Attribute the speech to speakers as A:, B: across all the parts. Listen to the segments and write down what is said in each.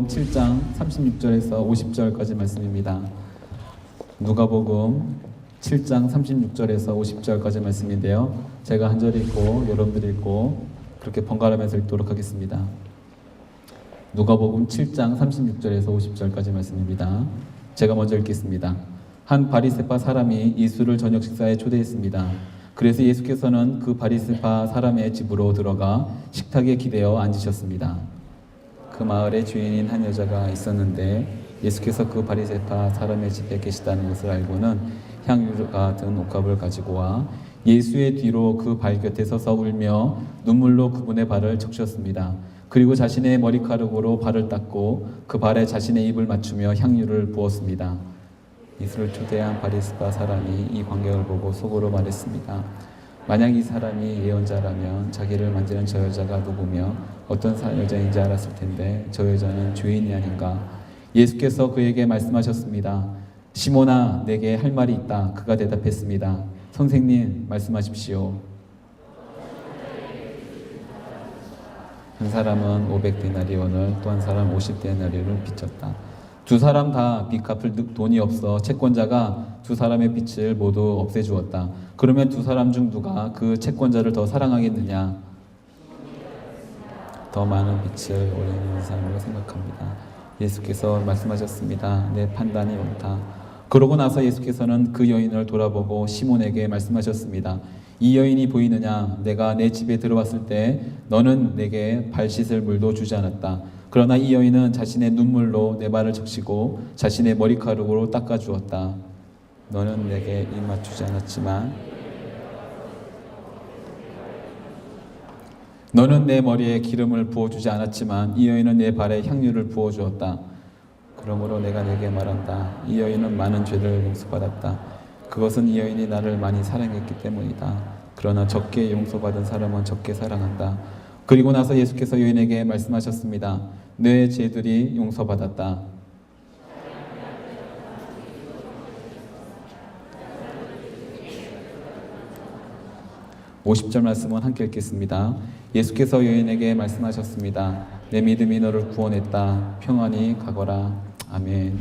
A: 누가복음 7장 36절에서 50절까지 말씀입니다. 누가복음 7장 36절에서 50절까지 말씀인데요. 제가 한 절 읽고 여러분들 읽고 그렇게 번갈아가면서 읽도록 하겠습니다. 누가복음 7장 36절에서 50절까지 말씀입니다. 제가 먼저 읽겠습니다. 한 바리새파 사람이 예수를 저녁 식사에 초대했습니다. 그래서 예수께서는 그 바리새파 사람의 집으로 들어가 식탁에 기대어 앉으셨습니다. 그 마을에 주인인 한 여자가 있었는데 예수께서 그 바리새파 사람의 집에 계시다는 것을 알고는 향유가 든 옥합을 가지고 와 예수의 뒤로 그 발 곁에 서서 울며 눈물로 그분의 발을 적셨습니다. 그리고 자신의 머리카락으로 발을 닦고 그 발에 자신의 입을 맞추며 향유를 부었습니다. 예수를 초대한 바리새파 사람이 이 광경을 보고 속으로 말했습니다. 만약 이 사람이 예언자라면 자기를 만지는 저 여자가 누구며 어떤 여자인지 알았을 텐데 저 여자는 죄인이 아닌가. 예수께서 그에게 말씀하셨습니다. 시몬아, 내게 할 말이 있다. 그가 대답했습니다. 선생님, 말씀하십시오. 한 사람은 500데나리온을 또 한 사람 50데나리온을 빚졌다. 두 사람 다 빚 갚을 돈이 없어 채권자가 두 사람의 빚을 모두 없애주었다. 그러면 두 사람 중 누가 그 채권자를 더 사랑하겠느냐? 더 많은 빚을 올리는 사람으로 생각합니다. 예수께서 말씀하셨습니다. 내 판단이 옳다. 그러고 나서 예수께서는 그 여인을 돌아보고 시몬에게 말씀하셨습니다. 이 여인이 보이느냐? 내가 내 집에 들어왔을 때 너는 내게 발 씻을 물도 주지 않았다. 그러나 이 여인은 자신의 눈물로 내 발을 적시고 자신의 머리카락으로 닦아주었다. 너는 내게 입 맞추지 않았지만 너는 내 머리에 기름을 부어주지 않았지만 이 여인은 내 발에 향유를 부어주었다. 그러므로 내가 내게 말한다. 이 여인은 많은 죄를 용서받았다. 그것은 이 여인이 나를 많이 사랑했기 때문이다. 그러나 적게 용서받은 사람은 적게 사랑한다. 그리고 나서 예수께서 여인에게 말씀하셨습니다. 내 죄들이 용서받았다. (50절) 말씀은 함께 읽겠습니다. 예수께서 여인에게 말씀하셨습니다. 내 믿음이 너를 구원했다. 평안히 가거라. 아멘.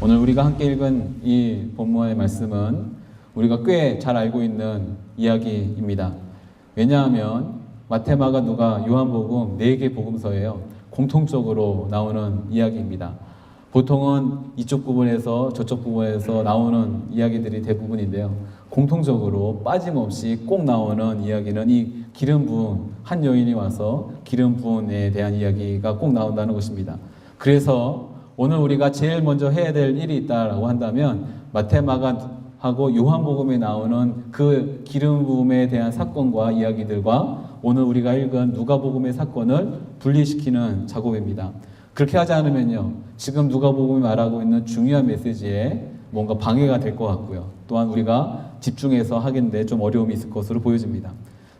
A: 오늘 우리가 함께 읽은 이 본문의 말씀은 우리가 꽤 잘 알고 있는 이야기입니다. 왜냐하면 마태, 마가, 누가, 요한복음 4개 복음서예요. 공통적으로 나오는 이야기입니다. 보통은 이쪽 부분에서 저쪽 부분에서 나오는 이야기들이 대부분인데요. 공통적으로 빠짐없이 꼭 나오는 이야기는 이 기름 부은 한 여인이 와서 기름 부은에 대한 이야기가 꼭 나온다는 것입니다. 그래서 오늘 우리가 제일 먼저 해야 될 일이 있다라고 한다면 마태, 마가하고 요한복음에 나오는 그 기름 부음에 대한 사건과 이야기들과 오늘 우리가 읽은 누가복음의 사건을 분리시키는 작업입니다. 그렇게 하지 않으면요, 지금 누가복음이 말하고 있는 중요한 메시지에 뭔가 방해가 될 것 같고요. 또한 우리가 집중해서 하겠는데 좀 어려움이 있을 것으로 보여집니다.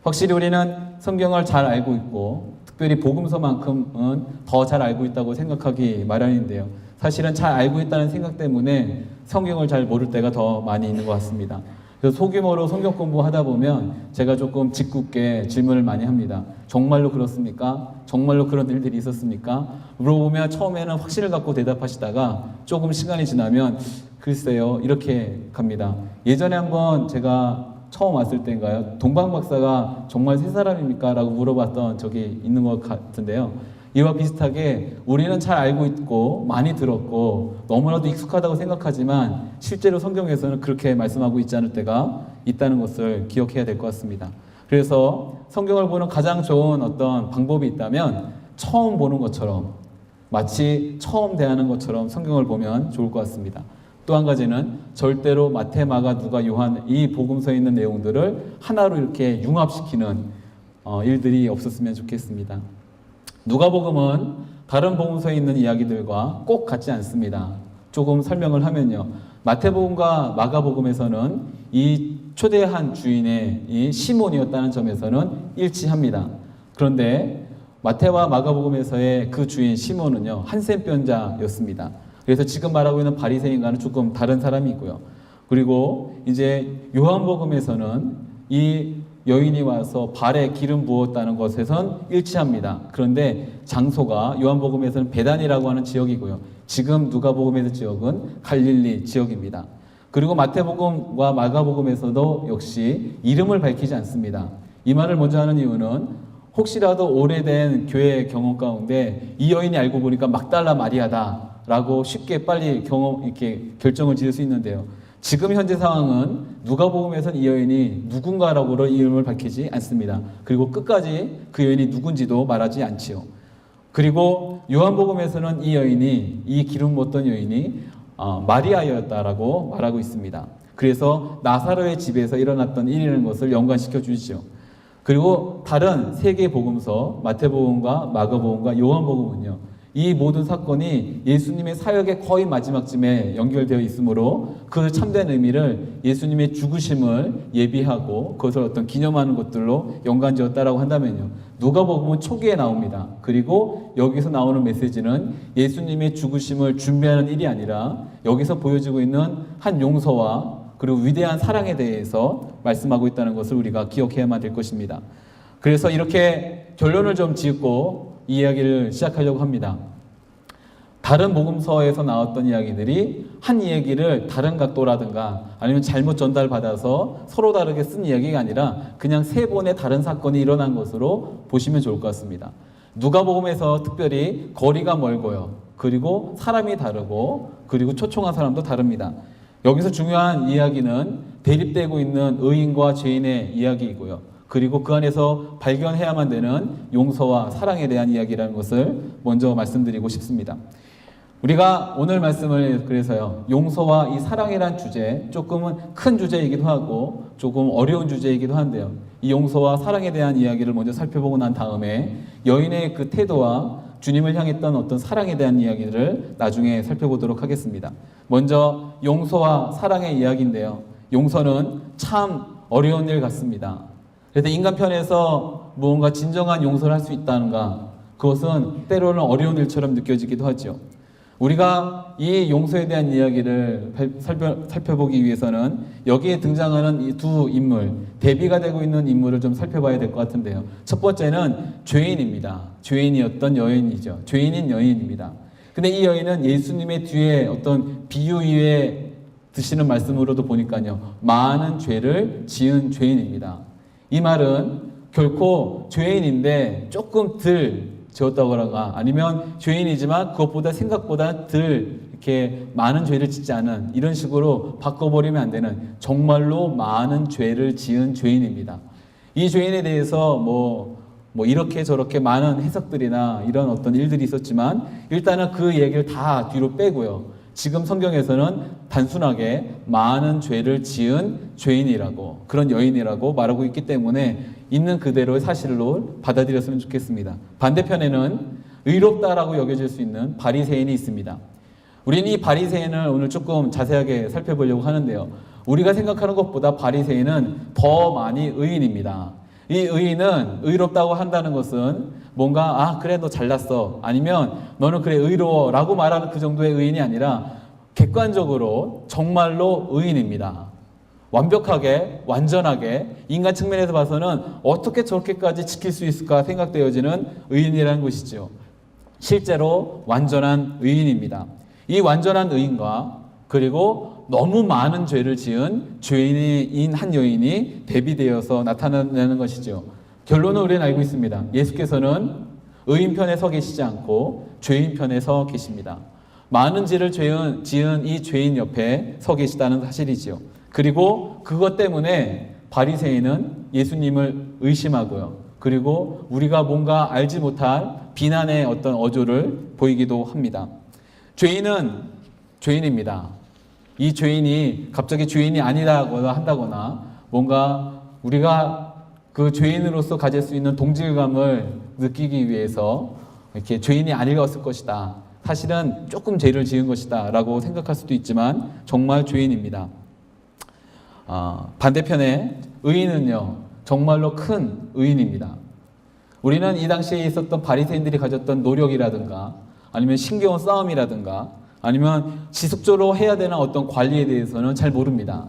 A: 확실히 우리는 성경을 잘 알고 있고 특별히 복음서만큼은 더 잘 알고 있다고 생각하기 마련인데요. 사실은 잘 알고 있다는 생각 때문에 성경을 잘 모를 때가 더 많이 있는 것 같습니다. 그래서 소규모로 성경 공부하다 보면 제가 조금 짓궂게 질문을 많이 합니다. 정말로 그렇습니까? 정말로 그런 일들이 있었습니까? 물어보면 처음에는 확신을 갖고 대답하시다가 조금 시간이 지나면 글쎄요, 이렇게 갑니다. 예전에 한번 제가 처음 왔을 때인가요? 동방 박사가 정말 세 사람입니까? 라고 물어봤던 적이 있는 것 같은데요. 이와 비슷하게 우리는 잘 알고 있고 많이 들었고 너무나도 익숙하다고 생각하지만 실제로 성경에서는 그렇게 말씀하고 있지 않을 때가 있다는 것을 기억해야 될 것 같습니다. 그래서 성경을 보는 가장 좋은 어떤 방법이 있다면 처음 보는 것처럼 마치 처음 대하는 것처럼 성경을 보면 좋을 것 같습니다. 또 한 가지는 절대로 마태, 마가, 누가, 요한 이 복음서에 있는 내용들을 하나로 이렇게 융합시키는 일들이 없었으면 좋겠습니다. 누가복음은 다른 복음서에 있는 이야기들과 꼭 같지 않습니다. 조금 설명을 하면요. 마태복음과 마가복음에서는 이 초대한 주인의 이 시몬이었다는 점에서는 일치합니다. 그런데 마태와 마가복음에서의 그 주인 시몬은요, 한센병자였습니다. 그래서 지금 말하고 있는 바리새인과는 조금 다른 사람이 있고요. 그리고 이제 요한복음에서는 이 여인이 와서 발에 기름 부었다는 것에선 일치합니다. 그런데 장소가 요한복음에서는 베단이라고 하는 지역이고요. 지금 누가복음에서 지역은 갈릴리 지역입니다. 그리고 마태복음과 마가복음에서도 역시 이름을 밝히지 않습니다. 이 말을 먼저 하는 이유는 혹시라도 오래된 교회 경험 가운데 이 여인이 알고 보니까 막달라 마리아다라고 쉽게 빨리 이렇게 결정을 지을 수 있는데요. 지금 현재 상황은 누가복음에서는 이 여인이 누군가라고 이름을 밝히지 않습니다. 그리고 끝까지 그 여인이 누군지도 말하지 않지요. 그리고 요한복음에서는 이 여인이, 이 기름 부었던 여인이 마리아였다라고 말하고 있습니다. 그래서 나사로의 집에서 일어났던 일이라는 것을 연관시켜 주시죠. 그리고 다른 세 개 복음서, 마태복음과 마가복음과 요한복음은요, 이 모든 사건이 예수님의 사역의 거의 마지막쯤에 연결되어 있으므로 그 참된 의미를 예수님의 죽으심을 예비하고 그것을 어떤 기념하는 것들로 연관지었다라고 한다면요, 누가복음은 초기에 나옵니다. 그리고 여기서 나오는 메시지는 예수님의 죽으심을 준비하는 일이 아니라 여기서 보여지고 있는 한 용서와 그리고 위대한 사랑에 대해서 말씀하고 있다는 것을 우리가 기억해야만 될 것입니다. 그래서 이렇게 결론을 좀 짓고 이 이야기를 시작하려고 합니다. 다른 복음서에서 나왔던 이야기들이 한 이야기를 다른 각도라든가 아니면 잘못 전달받아서 서로 다르게 쓴 이야기가 아니라 그냥 세 번의 다른 사건이 일어난 것으로 보시면 좋을 것 같습니다. 누가복음에서 특별히 거리가 멀고요. 그리고 사람이 다르고 그리고 초청한 사람도 다릅니다. 여기서 중요한 이야기는 대립되고 있는 의인과 죄인의 이야기이고요. 그리고 그 안에서 발견해야만 되는 용서와 사랑에 대한 이야기라는 것을 먼저 말씀드리고 싶습니다. 우리가 오늘 말씀을 그래서요, 용서와 이 사랑이란 주제, 조금은 큰 주제이기도 하고 조금 어려운 주제이기도 한데요, 이 용서와 사랑에 대한 이야기를 먼저 살펴보고 난 다음에 여인의 그 태도와 주님을 향했던 어떤 사랑에 대한 이야기를 나중에 살펴보도록 하겠습니다. 먼저 용서와 사랑의 이야기인데요, 용서는 참 어려운 일 같습니다. 그래서 인간편에서 무언가 진정한 용서를 할 수 있다는가, 그것은 때로는 어려운 일처럼 느껴지기도 하죠. 우리가 이 용서에 대한 이야기를 살펴보기 위해서는 여기에 등장하는 이 두 인물, 대비가 되고 있는 인물을 좀 살펴봐야 될 것 같은데요. 첫 번째는 죄인입니다. 죄인이었던 여인이죠. 죄인인 여인입니다. 근데 이 여인은 예수님의 뒤에 어떤 비유 위에 드시는 말씀으로도 보니까요, 많은 죄를 지은 죄인입니다. 이 말은 결코 죄인인데 조금 덜 지었다거나 아니면 죄인이지만 그것보다 생각보다 덜 이렇게 많은 죄를 짓지 않은, 이런 식으로 바꿔버리면 안 되는 정말로 많은 죄를 지은 죄인입니다. 이 죄인에 대해서 뭐 이렇게 저렇게 많은 해석들이나 이런 어떤 일들이 있었지만 일단은 그 얘기를 다 뒤로 빼고요, 지금 성경에서는 단순하게 많은 죄를 지은 죄인이라고, 그런 여인이라고 말하고 있기 때문에 있는 그대로의 사실로 받아들였으면 좋겠습니다. 반대편에는 의롭다라고 여겨질 수 있는 바리새인이 있습니다. 우리는 이 바리새인을 오늘 조금 자세하게 살펴보려고 하는데요, 우리가 생각하는 것보다 바리새인은 더 많이 의인입니다. 이 의인은 의롭다고 한다는 것은 뭔가 그래 너 잘났어, 아니면 너는 그래 의로워 라고 말하는 그 정도의 의인이 아니라 객관적으로 정말로 의인입니다. 완벽하게, 완전하게 인간 측면에서 봐서는 어떻게 저렇게까지 지킬 수 있을까 생각되어지는 의인이라는 것이죠. 실제로 완전한 의인입니다. 이 완전한 의인과 그리고 너무 많은 죄를 지은 죄인인 한 여인이 대비되어서 나타나는 것이죠. 결론은 우리는 알고 있습니다. 예수께서는 의인 편에 서 계시지 않고 죄인 편에 서 계십니다. 많은 죄를 지은 이 죄인 옆에 서 계시다는 사실이지요. 그리고 그것 때문에 바리새인은 예수님을 의심하고요, 그리고 우리가 뭔가 알지 못할 비난의 어떤 어조를 보이기도 합니다. 죄인은 죄인입니다. 이 죄인이 갑자기 죄인이 아니라고 한다거나 뭔가 우리가 그 죄인으로서 가질 수 있는 동질감을 느끼기 위해서 이렇게 죄인이 아니었을 것이다, 사실은 조금 죄를 지은 것이다 라고 생각할 수도 있지만 정말 죄인입니다. 반대편에 의인은요, 정말로 큰 의인입니다. 우리는 이 당시에 있었던 바리새인들이 가졌던 노력이라든가 아니면 신겨운 싸움이라든가 아니면 지속적으로 해야 되는 어떤 관리에 대해서는 잘 모릅니다.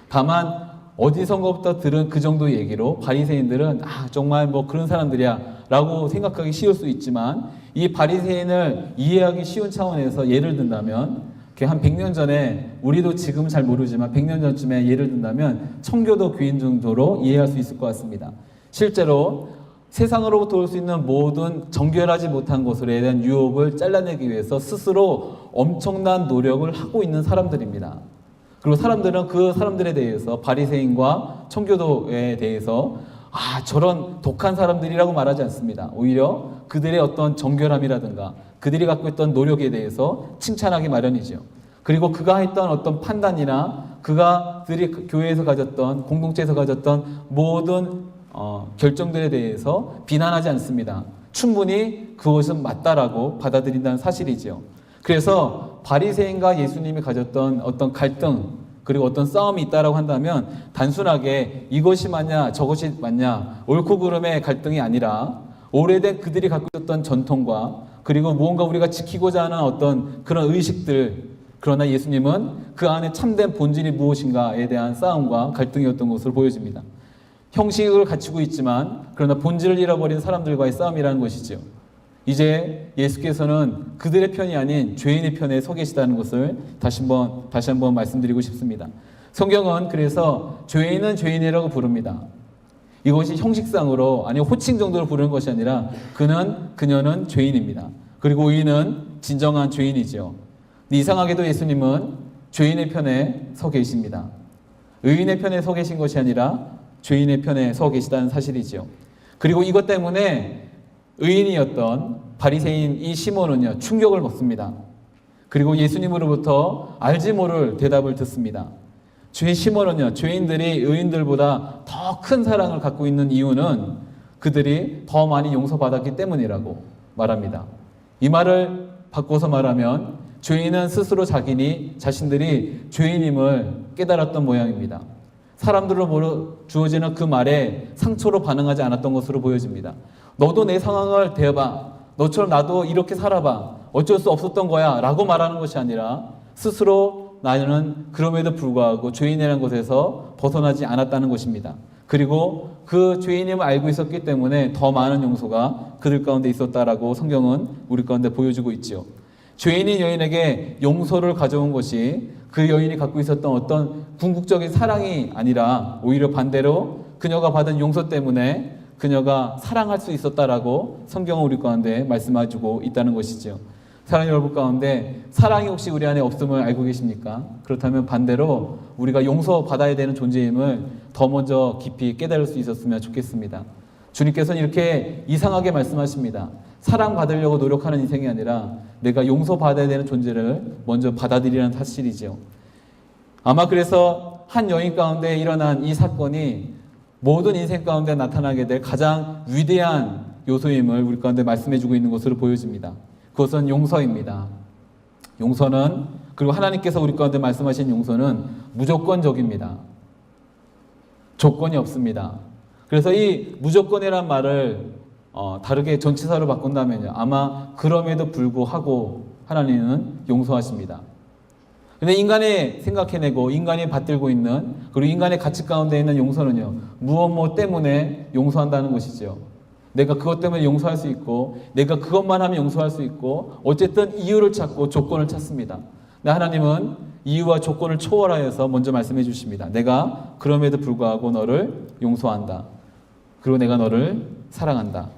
A: 다만 어디선가부터 들은 그 정도 얘기로 바리새인들은 정말 뭐 그런 사람들이야 라고 생각하기 쉬울 수 있지만, 이 바리새인을 이해하기 쉬운 차원에서 예를 든다면, 한 100년 전에, 우리도 지금 잘 모르지만 100년 전쯤에 예를 든다면 청교도 교인 정도로 이해할 수 있을 것 같습니다. 실제로 세상으로부터 올 수 있는 모든 정결하지 못한 것에 대한 유혹을 잘라내기 위해서 스스로 엄청난 노력을 하고 있는 사람들입니다. 그리고 사람들은 그 사람들에 대해서, 바리새인과 청교도에 대해서 저런 독한 사람들이라고 말하지 않습니다. 오히려 그들의 어떤 정결함이라든가 그들이 갖고 있던 노력에 대해서 칭찬하기 마련이죠. 그리고 그가 했던 어떤 판단이나 그들이 교회에서 가졌던, 공동체에서 가졌던 모든 결정들에 대해서 비난하지 않습니다. 충분히 그것은 맞다라고 받아들인다는 사실이죠. 그래서 바리새인과 예수님이 가졌던 어떤 갈등, 그리고 어떤 싸움이 있다라고 한다면 단순하게 이것이 맞냐 저것이 맞냐 옳고 그름의 갈등이 아니라, 오래된 그들이 갖고 있었던 전통과 그리고 무언가 우리가 지키고자 하는 어떤 그런 의식들, 그러나 예수님은 그 안에 참된 본질이 무엇인가에 대한 싸움과 갈등이었던 것으로 보여집니다. 형식을 갖추고 있지만 그러나 본질을 잃어버린 사람들과의 싸움이라는 것이죠. 이제 예수께서는 그들의 편이 아닌 죄인의 편에 서 계시다는 것을 다시 한번 말씀드리고 싶습니다. 성경은 그래서 죄인은 죄인이라고 부릅니다. 이것이 형식상으로, 아니 호칭 정도로 부르는 것이 아니라 그녀는 죄인입니다. 그리고 의인은 진정한 죄인이죠. 이상하게도 예수님은 죄인의 편에 서 계십니다. 의인의 편에 서 계신 것이 아니라 죄인의 편에 서 계시다는 사실이죠. 그리고 이것 때문에 의인이었던 바리새인 이 시몬은요, 충격을 먹습니다. 그리고 예수님으로부터 알지 모를 대답을 듣습니다. 시몬은요, 죄인들이 의인들보다 더 큰 사랑을 갖고 있는 이유는 그들이 더 많이 용서받았기 때문이라고 말합니다. 이 말을 바꿔서 말하면 죄인은 스스로 자신들이 죄인임을 깨달았던 모양입니다. 사람들로 주어지는 그 말에 상처로 반응하지 않았던 것으로 보여집니다. 너도 내 상황을 대해봐. 너처럼 나도 이렇게 살아봐. 어쩔 수 없었던 거야 라고 말하는 것이 아니라, 스스로 나는 그럼에도 불구하고 죄인이라는 것에서 벗어나지 않았다는 것입니다. 그리고 그 죄인임을 알고 있었기 때문에 더 많은 용서가 그들 가운데 있었다라고 성경은 우리 가운데 보여주고 있죠. 죄인인 여인에게 용서를 가져온 것이 그 여인이 갖고 있었던 어떤 궁극적인 사랑이 아니라, 오히려 반대로 그녀가 받은 용서 때문에 그녀가 사랑할 수 있었다라고 성경은 우리 가운데 말씀해주고 있다는 것이죠. 사랑하는 여러분 가운데 사랑이 혹시 우리 안에 없음을 알고 계십니까? 그렇다면 반대로 우리가 용서받아야 되는 존재임을 더 먼저 깊이 깨달을 수 있었으면 좋겠습니다. 주님께서는 이렇게 이상하게 말씀하십니다. 사랑받으려고 노력하는 인생이 아니라 내가 용서받아야 되는 존재를 먼저 받아들이라는 사실이죠. 아마 그래서 한 여인 가운데 일어난 이 사건이 모든 인생 가운데 나타나게 될 가장 위대한 요소임을 우리 가운데 말씀해주고 있는 것으로 보여집니다. 그것은 용서입니다. 용서는, 그리고 하나님께서 우리 가운데 말씀하신 용서는 무조건적입니다. 조건이 없습니다. 그래서 이 무조건이란 말을 다르게 전치사로 바꾼다면요, 아마 그럼에도 불구하고 하나님은 용서하십니다. 근데 인간이 생각해내고 인간이 받들고 있는, 그리고 인간의 가치 가운데 있는 용서는요, 무엇 때문에 용서한다는 것이죠. 내가 그것 때문에 용서할 수 있고, 내가 그것만 하면 용서할 수 있고, 어쨌든 이유를 찾고 조건을 찾습니다. 근데 하나님은 이유와 조건을 초월하여서 먼저 말씀해 주십니다. 내가 그럼에도 불구하고 너를 용서한다. 그리고 내가 너를 사랑한다.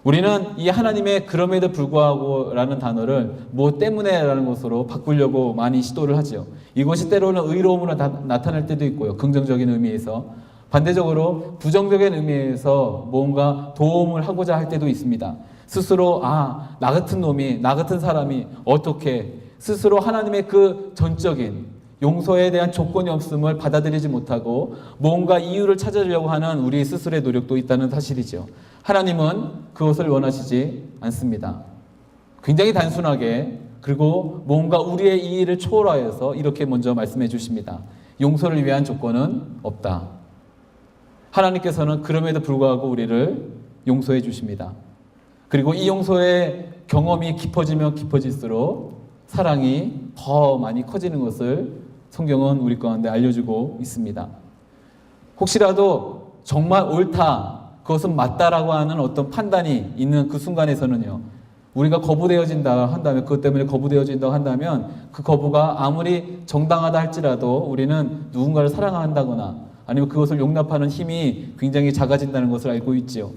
A: 우리는 이 하나님의 그럼에도 불구하고 라는 단어를 무엇 때문에 라는 것으로 바꾸려고 많이 시도를 하죠. 이것이 때로는 의로움으로 나타날 때도 있고요, 긍정적인 의미에서. 반대적으로 부정적인 의미에서 뭔가 도움을 하고자 할 때도 있습니다. 스스로 나 같은 놈이, 나 같은 사람이 어떻게 스스로 하나님의 그 전적인 용서에 대한 조건이 없음을 받아들이지 못하고 뭔가 이유를 찾으려고 하는 우리 스스로의 노력도 있다는 사실이죠. 하나님은 그것을 원하시지 않습니다. 굉장히 단순하게, 그리고 뭔가 우리의 이의를 초월하여서 이렇게 먼저 말씀해 주십니다. 용서를 위한 조건은 없다. 하나님께서는 그럼에도 불구하고 우리를 용서해 주십니다. 그리고 이 용서의 경험이 깊어지면 깊어질수록 사랑이 더 많이 커지는 것을 성경은 우리 가운데 알려주고 있습니다. 혹시라도 정말 옳다, 그것은 맞다라고 하는 어떤 판단이 있는 그 순간에서는요, 우리가 거부되어진다 한다면, 그것 때문에 거부되어진다고 한다면 그 거부가 아무리 정당하다 할지라도 우리는 누군가를 사랑한다거나 아니면 그것을 용납하는 힘이 굉장히 작아진다는 것을 알고 있지요.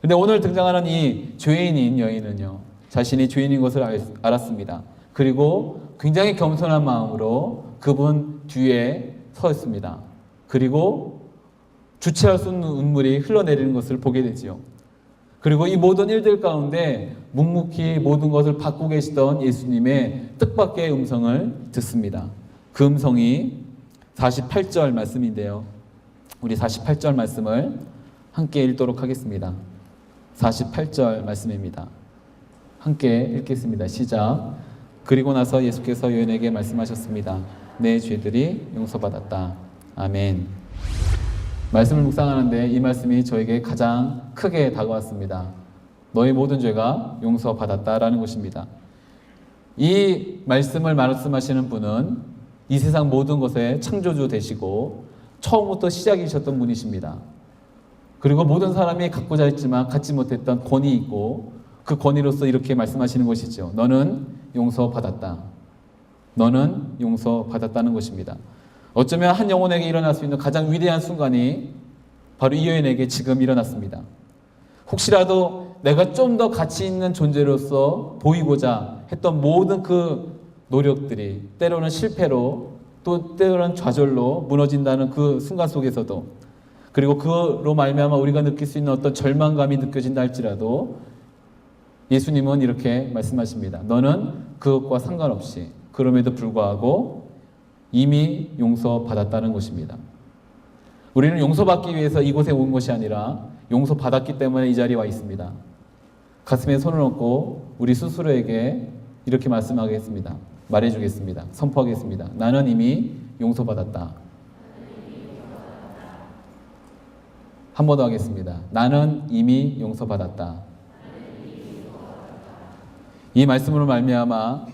A: 근데 오늘 등장하는 이 죄인인 여인은요, 자신이 죄인인 것을 알았습니다. 그리고 굉장히 겸손한 마음으로 그분 뒤에 서 있습니다. 그리고 주체할 수 없는 눈물이 흘러내리는 것을 보게 되지요. 그리고 이 모든 일들 가운데 묵묵히 모든 것을 받고 계시던 예수님의 뜻밖의 음성을 듣습니다. 그 음성이 48절 말씀인데요. 우리 48절 말씀을 함께 읽도록 하겠습니다. 48절 말씀입니다. 함께 읽겠습니다. 시작. 그리고 나서 예수께서 여인에게 말씀하셨습니다. 내 죄들이 용서받았다. 아멘. 말씀을 묵상하는데 이 말씀이 저에게 가장 크게 다가왔습니다. 너의 모든 죄가 용서받았다라는 것입니다. 이 말씀을 말씀하시는 분은 이 세상 모든 것의 창조주 되시고 처음부터 시작이셨던 분이십니다. 그리고 모든 사람이 갖고자 했지만 갖지 못했던 권위 있고 그 권위로서 이렇게 말씀하시는 것이죠. 너는 용서받았다. 너는 용서받았다는 것입니다. 어쩌면 한 영혼에게 일어날 수 있는 가장 위대한 순간이 바로 이 여인에게 지금 일어났습니다. 혹시라도 내가 좀 더 가치 있는 존재로서 보이고자 했던 모든 그 노력들이 때로는 실패로 또 때로는 좌절로 무너진다는 그 순간 속에서도, 그리고 그로 말미암아 우리가 느낄 수 있는 어떤 절망감이 느껴진다 할지라도 예수님은 이렇게 말씀하십니다. 너는 그것과 상관없이 그럼에도 불구하고 이미 용서받았다는 것입니다. 우리는 용서받기 위해서 이곳에 온 것이 아니라 용서받았기 때문에 이 자리에 와 있습니다. 가슴에 손을 얹고 우리 스스로에게 이렇게 말씀하겠습니다. 말해주겠습니다. 선포하겠습니다. 나는 이미 용서받았다. 한 번 더 하겠습니다. 나는 이미 용서받았다. 이 말씀으로 말미암아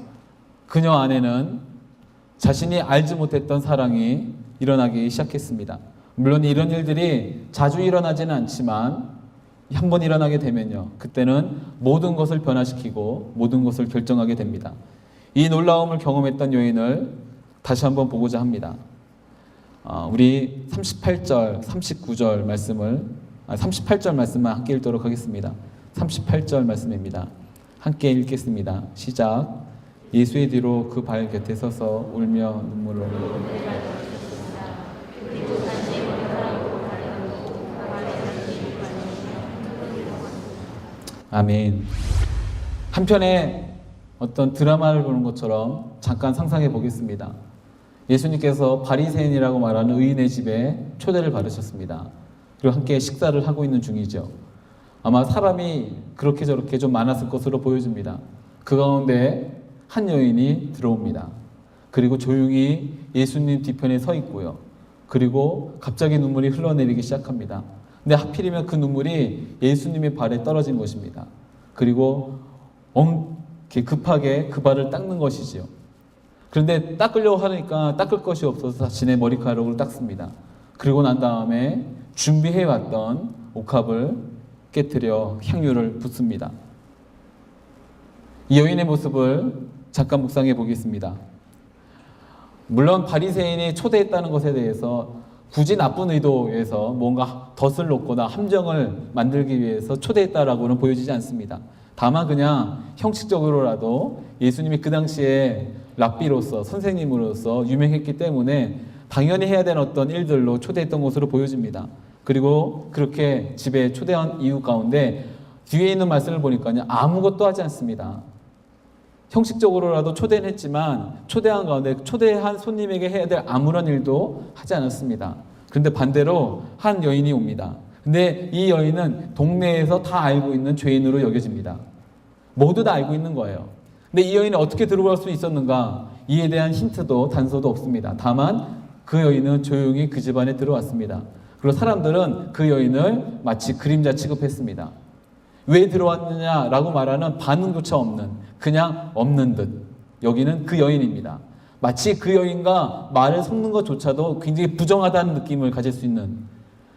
A: 그녀 안에는 자신이 알지 못했던 사랑이 일어나기 시작했습니다. 물론 이런 일들이 자주 일어나지는 않지만 한 번 일어나게 되면요, 그때는 모든 것을 변화시키고 모든 것을 결정하게 됩니다. 이 놀라움을 경험했던 여인을 다시 한번 보고자 합니다. 우리 38절, 39절 말씀을 38절 말씀만 함께 읽도록 하겠습니다. 38절 말씀입니다. 함께 읽겠습니다. 시작. 예수의 뒤로 그 발 곁에 서서 울며 눈물을 아멘. 한편에 어떤 드라마를 보는 것처럼 잠깐 상상해 보겠습니다. 예수님께서 바리새인이라고 말하는 의인의 집에 초대를 받으셨습니다. 그리고 함께 식사를 하고 있는 중이죠. 아마 사람이 그렇게 저렇게 좀 많았을 것으로 보여집니다. 그 가운데 한 여인이 들어옵니다. 그리고 조용히 예수님 뒤편에 서 있고요. 그리고 갑자기 눈물이 흘러내리기 시작합니다. 근데 하필이면 그 눈물이 예수님의 발에 떨어진 것입니다. 그리고 급하게 그 발을 닦는 것이지요. 그런데 닦으려고 하니까 닦을 것이 없어서 자신의 머리카락을 닦습니다. 그리고 난 다음에 준비해왔던 옥합을 깨트려 향유를 붓습니다. 이 여인의 모습을 잠깐 묵상해 보겠습니다. 물론 바리새인이 초대했다는 것에 대해서 굳이 나쁜 의도에서 뭔가 덫을 놓거나 함정을 만들기 위해서 초대했다라고는 보여지지 않습니다. 다만 그냥 형식적으로라도 예수님이 그 당시에 랍비로서 선생님으로서 유명했기 때문에 당연히 해야 되는 어떤 일들로 초대했던 것으로 보여집니다. 그리고 그렇게 집에 초대한 이유 가운데 뒤에 있는 말씀을 보니까요, 아무것도 하지 않습니다. 형식적으로라도 초대는 했지만 초대한 가운데 초대한 손님에게 해야 될 아무런 일도 하지 않았습니다. 그런데 반대로 한 여인이 옵니다. 근데 이 여인은 동네에서 다 알고 있는 죄인으로 여겨집니다. 모두 다 알고 있는 거예요. 근데 이 여인이 어떻게 들어갈 수 있었는가? 이에 대한 힌트도 단서도 없습니다. 다만 그 여인은 조용히 그 집안에 들어왔습니다. 그리고 사람들은 그 여인을 마치 그림자 취급했습니다. 왜 들어왔느냐라고 말하는 반응조차 없는, 그냥 없는 듯 여기는 그 여인입니다. 마치 그 여인과 말을 섞는 것조차도 굉장히 부정하다는 느낌을 가질 수 있는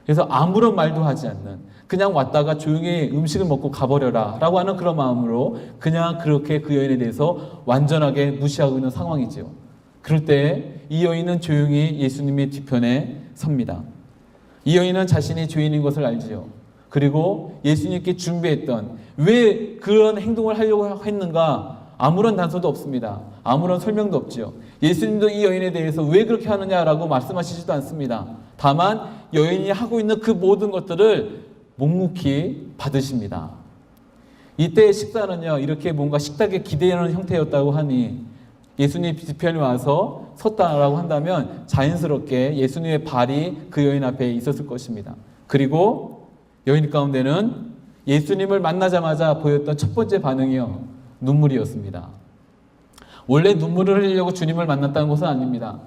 A: 그래서 아무런 말도 하지 않는, 그냥 왔다가 조용히 음식을 먹고 가버려라 라고 하는 그런 마음으로 그냥 그렇게 그 여인에 대해서 완전하게 무시하고 있는 상황이지요. 그럴 때 이 여인은 조용히 예수님의 뒤편에 섭니다. 이 여인은 자신이 죄인인 것을 알지요. 그리고 예수님께 준비했던, 왜 그런 행동을 하려고 했는가, 아무런 단서도 없습니다. 아무런 설명도 없지요. 예수님도 이 여인에 대해서 왜 그렇게 하느냐라고 말씀하시지도 않습니다. 다만 여인이 하고 있는 그 모든 것들을 묵묵히 받으십니다. 이때의 식사는요, 이렇게 뭔가 식탁에 기대하는 형태였다고 하니 예수님 뒤편에 와서 섰다라고 한다면 자연스럽게 예수님의 발이 그 여인 앞에 있었을 것입니다. 그리고 여인 가운데는 예수님을 만나자마자 보였던 첫 번째 반응이요, 눈물이었습니다. 원래 눈물을 흘리려고 주님을 만났다는 것은 아닙니다.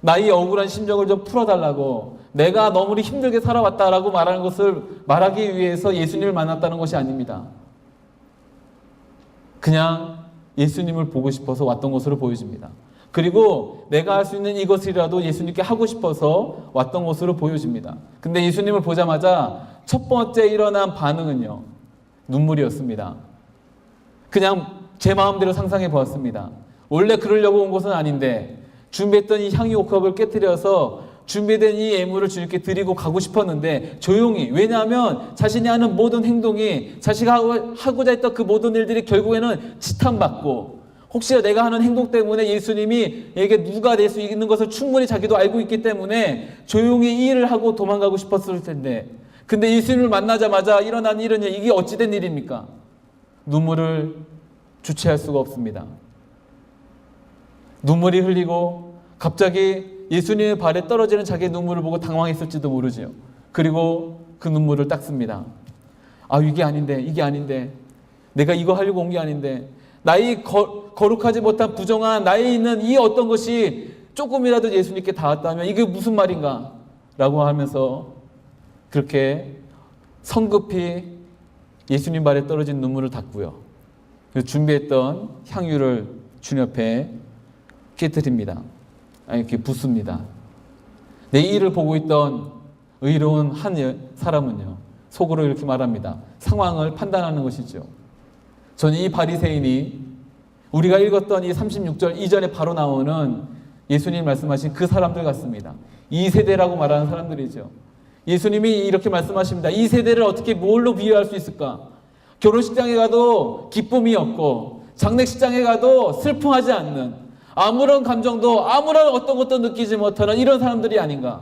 A: 나의 억울한 심정을 좀 풀어달라고, 내가 너무 힘들게 살아왔다라고 말하는 것을 말하기 위해서 예수님을 만났다는 것이 아닙니다. 그냥 예수님을 보고 싶어서 왔던 것으로 보여집니다. 그리고 내가 할 수 있는 이것이라도 예수님께 하고 싶어서 왔던 것으로 보여집니다. 근데 예수님을 보자마자 첫 번째 일어난 반응은요, 눈물이었습니다. 그냥 제 마음대로 상상해 보았습니다. 원래 그러려고 온 것은 아닌데 준비했던 이 향유 옥합을 깨뜨려서 준비된 이 예물을 주님께 드리고 가고 싶었는데 조용히, 왜냐하면 자신이 하는 모든 행동이, 자신이 하고자 했던 그 모든 일들이 결국에는 지탄받고, 혹시나 내가 하는 행동 때문에 예수님이 에게 누가 될 수 있는 것을 충분히 자기도 알고 있기 때문에 조용히 이 일을 하고 도망가고 싶었을 텐데, 근데 예수님을 만나자마자 일어난 일은 이게 어찌된 일입니까? 눈물을 주체할 수가 없습니다. 눈물이 흘리고 갑자기 예수님의 발에 떨어지는 자기의 눈물을 보고 당황했을지도 모르지요. 그리고 그 눈물을 닦습니다. 아, 이게 아닌데 내가 이거 하려고 온 게 아닌데, 나의 거룩하지 못한 부정한 나에 있는 이 어떤 것이 조금이라도 예수님께 닿았다면 이게 무슨 말인가 라고 하면서 그렇게 성급히 예수님 발에 떨어진 눈물을 닦고요, 준비했던 향유를 주님 앞에 깨뜨립니다. 이렇게 붓습니다. 내 일을 보고 있던 의로운 한 사람은요, 속으로 이렇게 말합니다. 상황을 판단하는 것이죠. 저는 이 바리새인이 우리가 읽었던 이 36절 이전에 바로 나오는 예수님 말씀하신 그 사람들 같습니다. 이 세대라고 말하는 사람들이죠. 예수님이 이렇게 말씀하십니다. 이 세대를 어떻게 뭘로 비유할 수 있을까? 결혼식장에 가도 기쁨이 없고 장례식장에 가도 슬퍼하지 않는, 아무런 감정도 아무런 어떤 것도 느끼지 못하는 이런 사람들이 아닌가.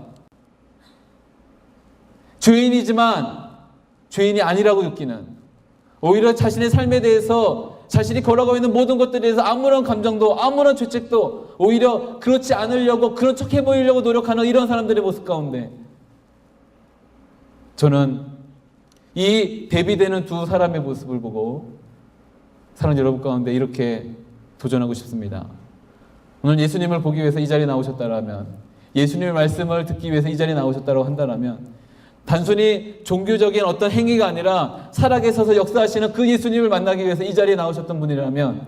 A: 죄인이지만 죄인이 아니라고 느끼는, 오히려 자신의 삶에 대해서, 자신이 걸어가고 있는 모든 것들에 대해서 아무런 감정도 아무런 죄책도, 오히려 그렇지 않으려고 그런 척 해보이려고 노력하는 이런 사람들의 모습 가운데 저는 이 대비되는 두 사람의 모습을 보고 사랑하는 여러분 가운데 이렇게 도전하고 싶습니다. 오늘 예수님을 보기 위해서 이 자리에 나오셨다라면, 예수님의 말씀을 듣기 위해서 이 자리에 나오셨다고 한다면, 단순히 종교적인 어떤 행위가 아니라 살아계셔서 역사하시는 그 예수님을 만나기 위해서 이 자리에 나오셨던 분이라면,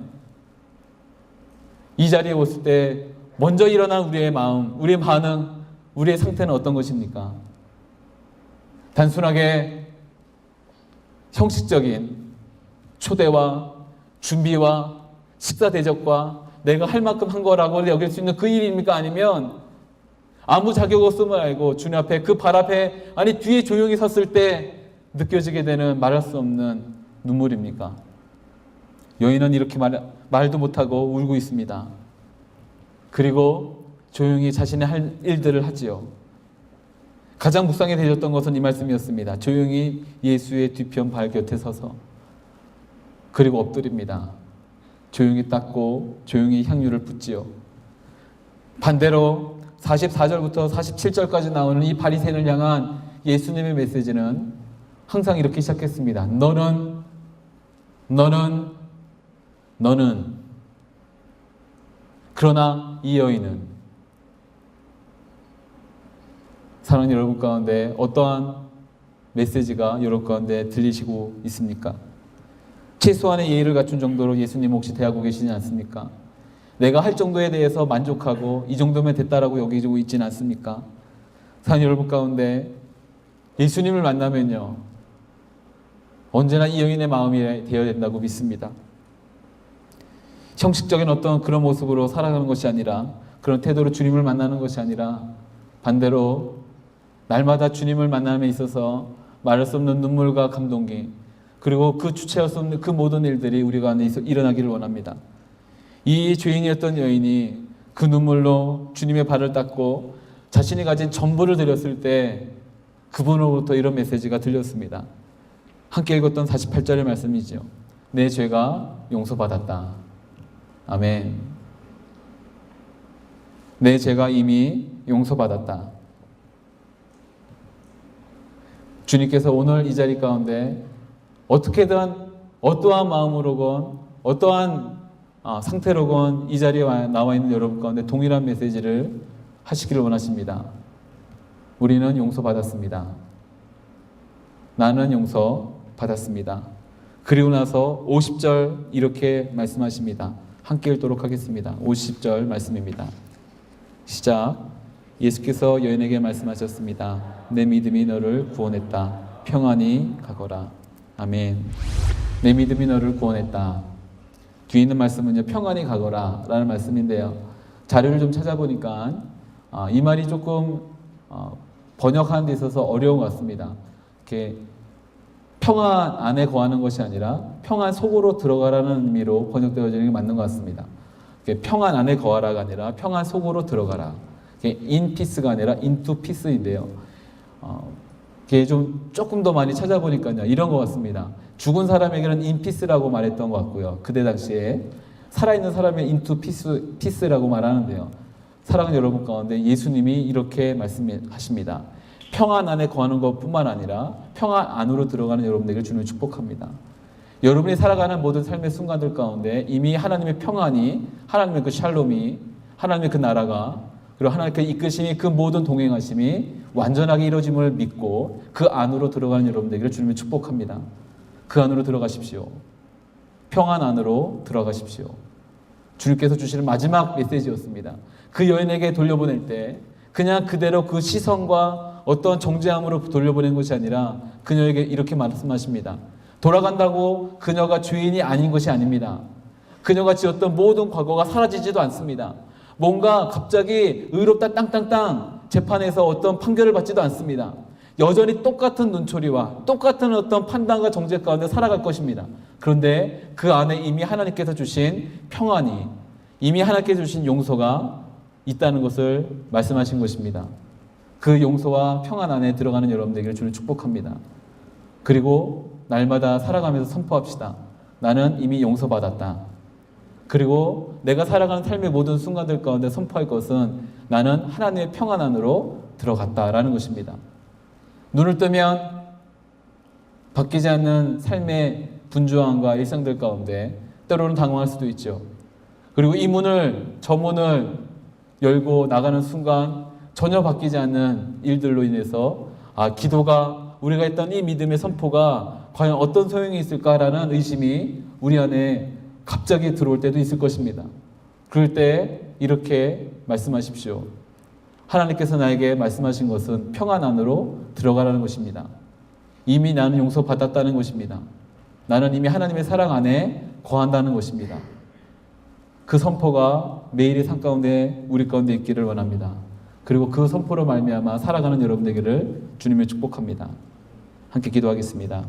A: 이 자리에 오실 때 먼저 일어난 우리의 마음, 우리의 반응, 우리의 상태는 어떤 것입니까? 단순하게 형식적인 초대와 준비와 식사 대접과 내가 할 만큼 한 거라고 여길 수 있는 그 일입니까? 아니면 아무 자격 없음을 알고 주님 앞에, 그 발 앞에, 아니 뒤에 조용히 섰을 때 느껴지게 되는 말할 수 없는 눈물입니까? 여인은 이렇게 말도 못하고 울고 있습니다. 그리고 조용히 자신의 할 일들을 하지요. 가장 묵상이 되셨던 것은 이 말씀이었습니다. 조용히 예수의 뒤편 발 곁에 서서, 그리고 엎드립니다. 조용히 닦고 조용히 향유를 붓지요. 반대로 44절부터 47절까지 나오는 이 바리새인을 향한 예수님의 메시지는 항상 이렇게 시작했습니다. 너는 그러나 이 여인은, 사랑하는 여러분 가운데 어떠한 메시지가 여러분 가운데 들리시고 있습니까? 최소한의 예의를 갖춘 정도로 예수님 혹시 대하고 계시지 않습니까? 내가 할 정도에 대해서 만족하고 이 정도면 됐다라고 여기고 있지는 않습니까? 사랑하는 여러분 가운데 예수님을 만나면요, 언제나 이 여인의 마음이 되어야 된다고 믿습니다. 형식적인 어떤 그런 모습으로 살아가는 것이 아니라, 그런 태도로 주님을 만나는 것이 아니라, 반대로 날마다 주님을 만남에 있어서 말할 수 없는 눈물과 감동이, 그리고 그 주체할 수 없는 그 모든 일들이 우리가 안에 일어나기를 원합니다. 이 죄인이었던 여인이 그 눈물로 주님의 발을 닦고 자신이 가진 전부를 드렸을 때 그분으로부터 이런 메시지가 들렸습니다. 함께 읽었던 48절의 말씀이죠. 내 죄가 용서받았다. 아멘. 내 죄가 이미 용서받았다. 주님께서 오늘 이 자리 가운데 어떻게든 어떠한 마음으로건 어떠한 상태로건 이 자리에 나와 있는 여러분 가운데 동일한 메시지를 하시기를 원하십니다. 우리는 용서받았습니다. 나는 용서받았습니다. 그리고 나서 50절 이렇게 말씀하십니다. 함께 읽도록 하겠습니다. 50절 말씀입니다. 시작. 예수께서 여인에게 말씀하셨습니다. 내 믿음이 너를 구원했다. 평안히 가거라. 아멘. 내 믿음이 너를 구원했다. 뒤에 있는 말씀은요, 평안히 가거라 라는 말씀인데요, 자료를 좀 찾아보니까 이 말이 조금 번역하는 데 있어서 어려운 것 같습니다. 이렇게 평안 안에 거하는 것이 아니라 평안 속으로 들어가라는 의미로 번역되어지는 게 맞는 것 같습니다. 평안 안에 거하라가 아니라 평안 속으로 들어가라. in peace가 아니라 into peace인데요. 이게 좀 조금 더 많이 찾아보니까요, 이런 것 같습니다. 죽은 사람에게는 in peace라고 말했던 것 같고요. 그때 당시에 살아있는 사람의 into peace라고 말하는데요. 사랑하는 여러분 가운데 예수님이 이렇게 말씀하십니다. 평안 안에 거하는 것뿐만 아니라 평안 안으로 들어가는 여러분들에게 주는 축복합니다. 여러분이 살아가는 모든 삶의 순간들 가운데 이미 하나님의 평안이, 하나님의 그 샬롬이, 하나님의 그 나라가, 그리고 하나님의 이끄심이, 그 모든 동행하심이 완전하게 이루어짐을 믿고 그 안으로 들어가는 여러분들에게 주님을 축복합니다. 그 안으로 들어가십시오. 평안 안으로 들어가십시오. 주님께서 주시는 마지막 메시지였습니다. 그 여인에게 돌려보낼 때 그냥 그대로 그 시선과 어떤 정죄함으로 돌려보낸 것이 아니라 그녀에게 이렇게 말씀하십니다. 돌아간다고 그녀가 죄인이 아닌 것이 아닙니다. 그녀가 지었던 모든 과거가 사라지지도 않습니다. 뭔가 갑자기 의롭다 땅땅땅 재판에서 어떤 판결을 받지도 않습니다. 여전히 똑같은 눈초리와 똑같은 어떤 판단과 정죄 가운데 살아갈 것입니다. 그런데 그 안에 이미 하나님께서 주신 평안이, 이미 하나님께서 주신 용서가 있다는 것을 말씀하신 것입니다. 그 용서와 평안 안에 들어가는 여러분들에게 주는 축복합니다. 그리고 날마다 살아가면서 선포합시다. 나는 이미 용서받았다. 그리고 내가 살아가는 삶의 모든 순간들 가운데 선포할 것은 나는 하나님의 평안 안으로 들어갔다라는 것입니다. 눈을 뜨면 바뀌지 않는 삶의 분주함과 일상들 가운데 때로는 당황할 수도 있죠. 그리고 저 문을 열고 나가는 순간 전혀 바뀌지 않는 일들로 인해서 기도가, 우리가 했던 이 믿음의 선포가 과연 어떤 소용이 있을까라는 의심이 우리 안에 갑자기 들어올 때도 있을 것입니다. 그럴 때 이렇게 말씀하십시오. 하나님께서 나에게 말씀하신 것은 평안 안으로 들어가라는 것입니다. 이미 나는 용서받았다는 것입니다. 나는 이미 하나님의 사랑 안에 거한다는 것입니다. 그 선포가 매일의 삶 가운데 우리 가운데 있기를 원합니다. 그리고 그 선포로 말미암아 살아가는 여러분 되기를 주님의 축복합니다. 함께 기도하겠습니다.